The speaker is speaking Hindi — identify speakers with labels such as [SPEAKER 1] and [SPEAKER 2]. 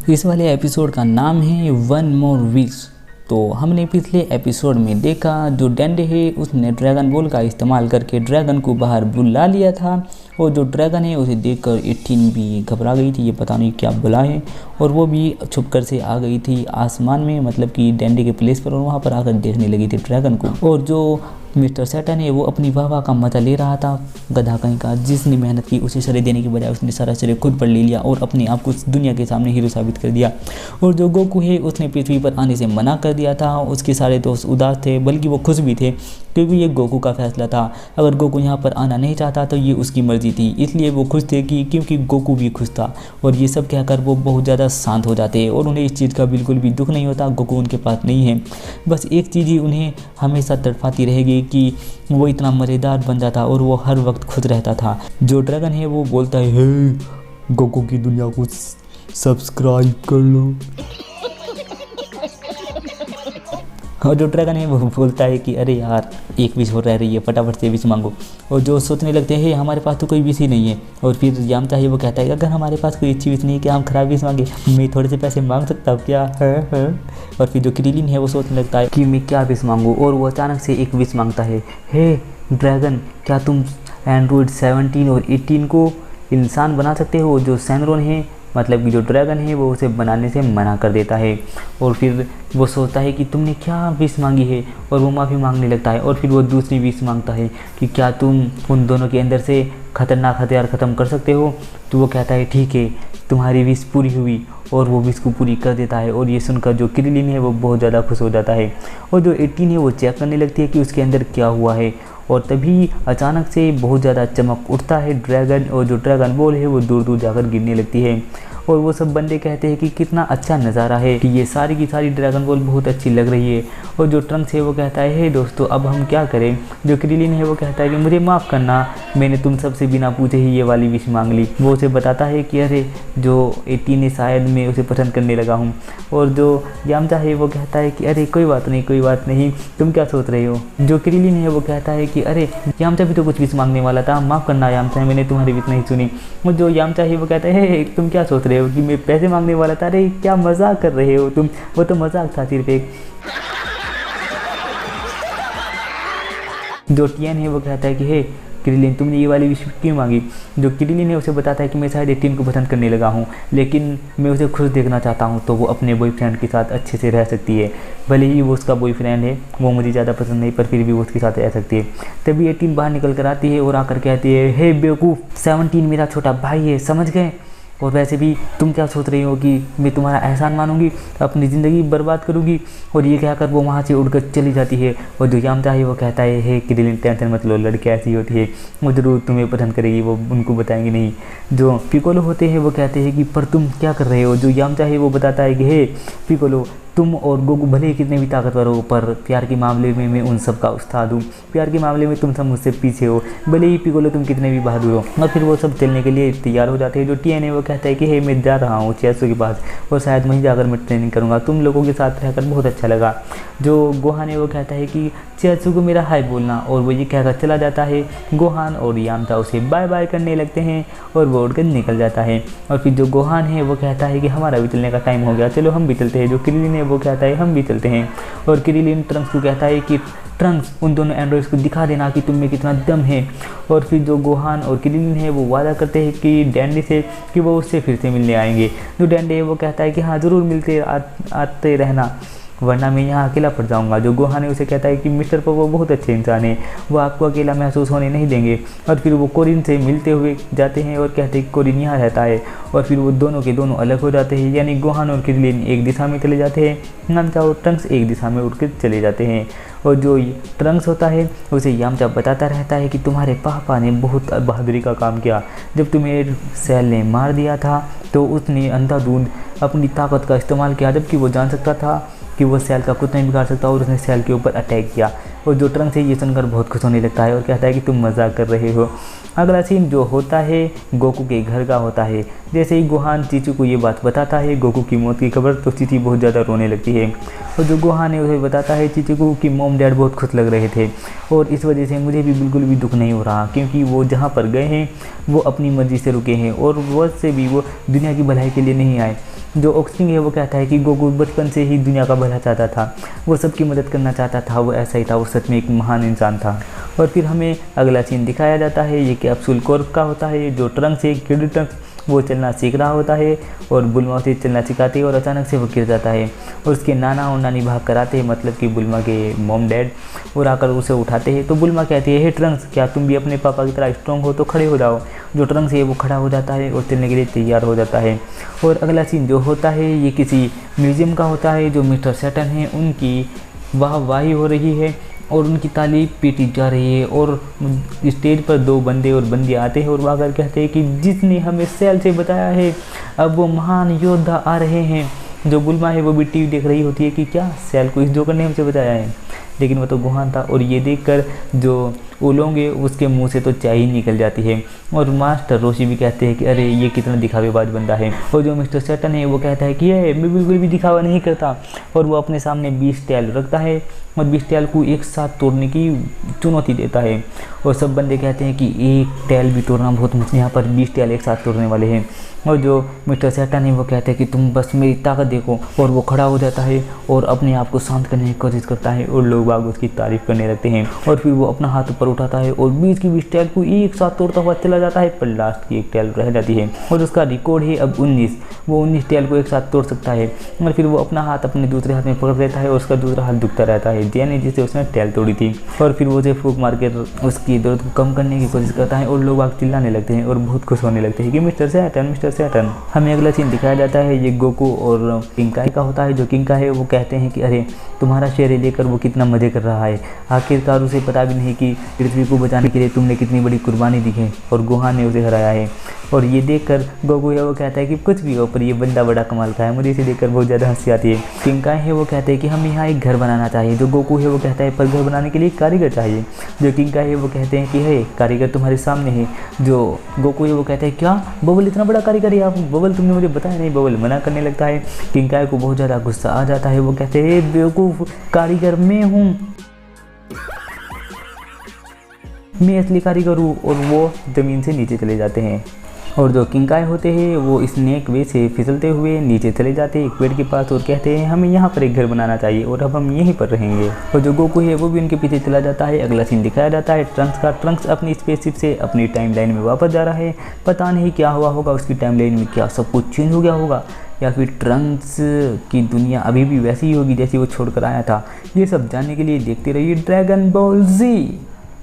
[SPEAKER 1] इस वाले एपिसोड का नाम है वन मोर विश। तो हमने पिछले एपिसोड में देखा जो डेंडे है उसने ड्रैगन बॉल का इस्तेमाल करके ड्रैगन को बाहर बुला लिया था और जो ड्रैगन है उसे देखकर 18 भी घबरा गई थी, ये पता नहीं क्या बुला है, और वो भी छुपकर से आ गई थी आसमान में, मतलब कि डेंडे के प्लेस पर, और वहाँ पर आकर देखने लगी थी ड्रैगन को। और जो मिस्टर सैटर्न है वो अपनी वाह का मजा ले रहा था, गधा कहीं का, जिसने मेहनत की उसे श्रेय देने के बजाय उसने सारा श्रेय खुद पर ले लिया और अपने आप को दुनिया के सामने हीरो साबित कर दिया। और जो गोकू है उसने पृथ्वी पर आने से मना कर दिया था, उसके सारे दोस्त उदास थे, बल्कि वो खुश भी थे क्योंकि ये गोकू का फैसला था। अगर गोकू यहाँ पर आना नहीं चाहता तो ये उसकी मर्जी थी, इसलिए वो खुश थे कि क्योंकि गोकू भी खुश था। और ये सब कहकर वो बहुत ज़्यादा शांत हो जाते और उन्हें इस चीज़ का बिल्कुल भी दुख नहीं होता गोकू उनके पास नहीं है। बस एक चीज़ ही उन्हें हमेशा तड़पाती रहेगी कि वो इतना मज़ेदार बन जाता और वो हर वक्त खुश रहता था। जो ड्रैगन है वो बोलता है, हे गोकू की दुनिया को सब्सक्राइब कर लो। और जो ड्रैगन है वो बोलता है कि अरे यार एक विश हो रह रही है, फटाफट से विश मांगो। और जो सोचने लगते हैं हमारे पास तो कोई विश ही नहीं है। और फिर यामचा है वो कहता है अगर हमारे पास कोई अच्छी विश नहीं है क्या हम खराब विश मांगे, मैं थोड़े से पैसे मांग सकता हूँ क्या है? और फिर जो क्रिलिन है वो सोचने लगता है कि मैं क्या विश मांगूँ, और वो अचानक से एक विश मांगता है, हे ड्रैगन क्या तुम एंड्रॉयड 17 और 18 को इंसान बना सकते हो? जो सैनरोन है मतलब कि जो ड्रैगन है वो उसे बनाने से मना कर देता है। और फिर वो सोचता है कि तुमने क्या विश मांगी है, और वो माफ़ी मांगने लगता है। और फिर वो दूसरी विश मांगता है कि क्या तुम उन दोनों के अंदर से खतरनाक हथियार ख़त्म कर सकते हो? तो वो कहता है ठीक है, तुम्हारी विश पूरी हुई, और वो विश को पूरी कर देता है। और ये सुनकर जो क्रिलिन है वो बहुत ज़्यादा खुश हो जाता है। और जो 18 है वो चेक करने लगती है कि उसके अंदर क्या हुआ है, और तभी अचानक से बहुत ज़्यादा चमक उठता है ड्रैगन, और जो ड्रैगन बॉल है वो दूर दूर जाकर गिरने लगती है। और वो सब बंदे कहते हैं कि कितना अच्छा नज़ारा है, कि ये सारी की सारी ड्रैगन बॉल बहुत अच्छी लग रही है। और जो ट्रंक्स है वो कहता है हे दोस्तों अब हम क्या करें? जो क्रिलिन है वो कहता है कि मुझे माफ़ करना, मैंने तुम सबसे बिना पूछे ही ये वाली विश मांग ली। वो उसे बताता है कि अरे जो 18 है शायद मैं उसे पसंद करने लगा हूँ। और जो यामचा है वो कहता है कि अरे कोई बात नहीं, तुम क्या सोच रहे हो? जो क्रिलिन है वो कहता है कि अरे यामचा भी तो कुछ विश मांगने वाला था, माफ़ करना यामचा, मैंने तुम्हारी विश नहीं सुनी। और जो यामचा है वो कहता है हे तुम क्या सोच रहे हो कि मैं पैसे मांगने वाला था? अरे क्या मजाक कर रहे हो तुम, वो तो मजाक था सिर्फ एक। जो टियन है वो कहता है कि हे क्रिलिन तुमने ये वाली विश क्यों मांगी? जो क्रिलिन है उसे बताता है कि मैं शायद 18 को पसंद करने लगा हूँ, लेकिन मैं उसे खुश देखना चाहता हूँ, तो वो अपने बॉयफ्रेंड के साथ अच्छे से रह सकती है। भले ही वो उसका बॉयफ्रेंड है, वो मुझे ज़्यादा पसंद नहीं, पर फिर भी वो उसके साथ रह सकती है। तभी 18 बाहर निकल कर आती है और आकर कहती है हे बेवकूफ़, 17 मेरा छोटा भाई है, समझ गए? और वैसे भी तुम क्या सोच रही हो कि मैं तुम्हारा एहसान मानूंगी, अपनी ज़िंदगी बर्बाद करूंगी? और ये कहकर वो वहाँ से उड़कर चली जाती है। और जो यामचा है वो कहता है हे क्रिलिन टेंशन मत लो, लड़की ऐसी होती है, वो ज़रूर तुम्हें पसंद करेगी, वो उनको बताएंगे नहीं। जो पिकोलो होते हैं वो कहते हैं कि पर तुम क्या कर रहे हो? जो यामचा है वो बताता है कि हे पिकोलो तुम और गोकू भले ही कितने भी ताकतवर हो, पर प्यार के मामले में मैं उन सब का उस्ताद हूँ, प्यार के मामले में तुम सब मुझसे पीछे हो, भले ही पिकोलो तुम कितने भी बहादुर हो। और फिर वो सब चलने के लिए तैयार हो जाते हैं। जो टीएन है वो कहता है कि हे मैं जा रहा हूँ चेसो के पास, और शायद वहीं जाकर मैं ट्रेनिंग करूँगा, तुम लोगों के साथ रहकर बहुत अच्छा लगा। जो गोहान है वो कहता है कि चेसो को मेरा हाय बोलना, और वो ये कहकर चला जाता है। गोहान और यामचा उसे बाय बाय करने लगते हैं और वो उड़कर निकल जाता है। और फिर जो गोहान है वो कहता है कि हमारा भी चलने का टाइम हो गया, चलो हम भी चलते हैं। जो क्रिलिन है वो कहता है हम भी चलते हैं। और क्रिलिन ट्रंक्स को कहता है कि ट्रंक्स उन दोनों एंड्रॉइड्स को दिखा देना कि तुम में कितना दम है। और फिर जो गोहान और क्रिलिन है वो वादा करते हैं कि डैंडे से कि वो उससे फिर से मिलने आएंगे। जो डैंडे है वो कहता है कि हाँ ज़रूर मिलते आते रहना, वरना मैं यहाँ अकेला पड़ जाऊँगा। जो गोहान है उसे कहता है कि मिस्टर पोगो बहुत अच्छे इंसान है, वो आपको अकेला महसूस होने नहीं देंगे। और फिर वो कोरिन से मिलते हुए जाते हैं और कहते हैं कि कोरिन यहाँ रहता है। और फिर वो दोनों के दोनों अलग हो जाते हैं, यानी गोहान और क्रिलिन एक दिशा में चले जाते हैं, यामचा और ट्रंक्स एक दिशा में उड़ के चले जाते हैं। और जो ट्रंक्स होता है उसे यामचा बताता रहता है कि तुम्हारे पापा ने बहुत बहादुरी का काम किया, जब तुम्हें सेल ने मार दिया था तो उसने अंधाधुंध अपनी ताकत का इस्तेमाल किया, जबकि वो जान सकता था कि वो सेल का कुछ नहीं बिगाड़ सकता, और उसने सेल के ऊपर अटैक किया। और जो ट्रंक्स है ये सुनकर बहुत खुश होने लगता है और कहता है कि तुम मजाक कर रहे हो। अगला सीन जो होता है गोकू के घर का होता है। जैसे ही गोहान चीचू को ये बात बताता है गोकू की मौत की खबर, तो चीची बहुत ज़्यादा रोने लगती है। और जो गोहान है उसे बताता है चीचू को कि मॉम डैड बहुत खुश लग रहे थे, और इस वजह से मुझे भी बिल्कुल भी दुख नहीं हो रहा, क्योंकि वो जहाँ पर गए हैं वो अपनी मर्जी से रुके हैं, और वो से भी वो दुनिया की भलाई के लिए नहीं आए। जो ओक्सटिंग है वो कहता है कि गोकू बचपन से ही दुनिया का भला चाहता था, वो सबकी मदद करना चाहता था, वो ऐसा ही था, वो सच में एक महान इंसान था। और फिर हमें अगला सीन दिखाया जाता है, ये कैप्सूल कॉर्प का होता है, जो ट्रंक्स है, किड ट्रंक्स, वो चलना सीख रहा होता है और बुल्मा उसे चलना सिखाती है और अचानक से वो गिर जाता है और उसके नाना और नानी भाग कर आते हैं, मतलब कि बुल्मा के मॉम डैड, और आकर उसे उठाते हैं। तो बुल्मा कहती है, हे ट्रंक्स, क्या तुम भी अपने पापा की तरह स्ट्रॉन्ग हो तो खड़े हो जाओ। जो ट्रंक्स है वो खड़ा हो जाता है और चलने के लिए तैयार हो जाता है। और अगला सीन जो होता है ये किसी म्यूजियम का होता है, जो मिस्टर सैटर्न है उनकी वाहवाही हो रही है और उनकी तारीफ पीटी जा रही है। और स्टेज पर दो बंदे और बंदी आते हैं और वो आकर कहते हैं कि जिसने हमें सेल से बताया है अब वो महान योद्धा आ रहे हैं। जो बुल्मा है वो भी टीवी देख रही होती है कि क्या सेल को इस जोकर ने हमसे बताया है, लेकिन वो तो गुहान था। और ये देखकर जो ओलोंग है उसके मुंह से तो चाय ही निकल जाती है। और मास्टर रोशी भी कहते हैं कि अरे ये कितना दिखावेबाज बंदा है। और जो मिस्टर सैटर्न है वो कहता है कि ये मैं बिल्कुल भी दिखावा नहीं करता, और वो अपने सामने 20 टैल रखता है और 20 टैल को एक साथ तोड़ने की चुनौती देता है। और सब बंदे कहते हैं कि एक टैल भी तोड़ना बहुत मुश्किल, यहाँ पर 20 टैल एक साथ तोड़ने वाले हैं। और जो मिस्टर सैटर्न है वो कहते हैं कि तुम बस मेरी ताकत देखो, और वो खड़ा हो जाता है और अपने आप को शांत करने की कोशिश करता है और लोग बाग उसकी तारीफ करने लगते हैं। और फिर वो अपना हाथ ऊपर उठाता है और 20 की 20 टैल को एक साथ तोड़ता हुआ चला जाता है, पर लास्ट की एक टैल रह जाती है और उसका रिकॉर्ड है अब 19। वो 19 टैल को एक साथ तोड़ सकता है। और फिर वो अपना हाथ अपने दूसरे हाथ में पकड़ लेता है और उसका दूसरा हाथ दुखता रहता है, यानी जिससे उसने टैल तोड़ी थी। और फिर वो उसे फूंक मार कर उसकी दर्द को कम करने की कोशिश करता है और लोग बाग चिल्लाने लगते हैं और बहुत खुश होने लगते हैं कि मिस्टर सैटर्न, मिस्टर सैटर्न। हमें अगला सीन दिखाया जाता है, ये गोकू और किंकाई का होता है। जो किंका है वो कहते हैं कि अरे तुम्हारा शेर लेकर वो कितना मजे कर रहा है, आखिरकार उसे पता भी नहीं कि पृथ्वी को बचाने के लिए तुमने कितनी बड़ी कुर्बानी दी है और गुहान ने उसे हराया है। और ये देखकर गोकू है वो कहता है कि कुछ भी हो पर ये बंदा बड़ा कमाल का है, मुझे इसे देखकर बहुत ज़्यादा हंसी आती है। किंकाई है वो कहते हैं कि हमें यहाँ एक घर बनाना चाहिए। जो गोकू है वो कहता है पर घर बनाने के लिए कारीगर चाहिए। जो किंकाई है वो कहते हैं कि है कारीगर तुम्हारे सामने है। जो गोकू है वो कहते हैं क्या बबल इतना बड़ा कारीगर है आप, बबल तुमने मुझे बताया नहीं। बबल मना करने लगता है। किंकाई को बहुत ज़्यादा गुस्सा आ जाता है, वो कहते हैं बेवकूफ़, कारीगर मैं हूँ, मैं असली कारीगर हूँ। और वो ज़मीन से नीचे चले जाते हैं। और जो किंकाई होते हैं वो स्नेक वे से फिसलते हुए नीचे चले जाते हैं एक पेड़ के पास और कहते हैं हमें यहाँ पर एक घर बनाना चाहिए और अब हम यहीं पर रहेंगे। और जो गोकू है वो भी उनके पीछे चला जाता है। अगला सीन दिखाया जाता है ट्रंक्स का। ट्रंक्स अपनी स्पेसशिप से अपनी टाइमलाइन में वापस जा रहा है। पता नहीं क्या हुआ होगा उसकी टाइमलाइन में, क्या सब कुछ चेंज हो गया होगा या फिर ट्रंक्स की दुनिया अभी भी वैसी ही होगी जैसी वो छोड़कर आया था। ये सब जानने के लिए देखते रहिए ड्रैगन बॉल जी।